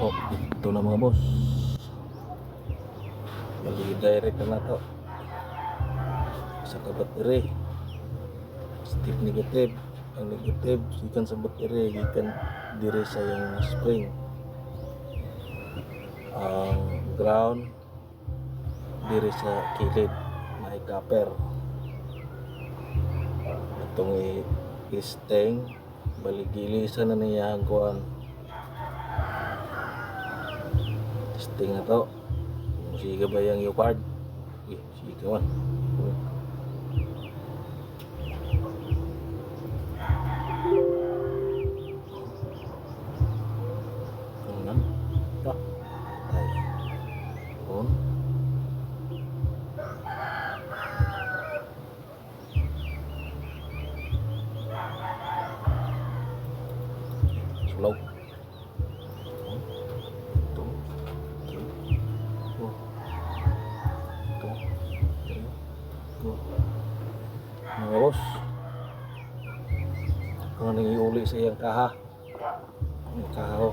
Oh, ito na mga boss. Direct na to sa kabateri. Step negative. Ang negative gikan sa bateri, gikan dire sa yung spring. Ang ground dire sa kilid na copper. Itong i-sting baligilisan na niya ang kuan. Testing na to. Sige ba yung yupard? Sige man. Kanan. Dah. Ay. On. Slow. Mga boss, kung anong iuli sa iyang kaha, ang kaha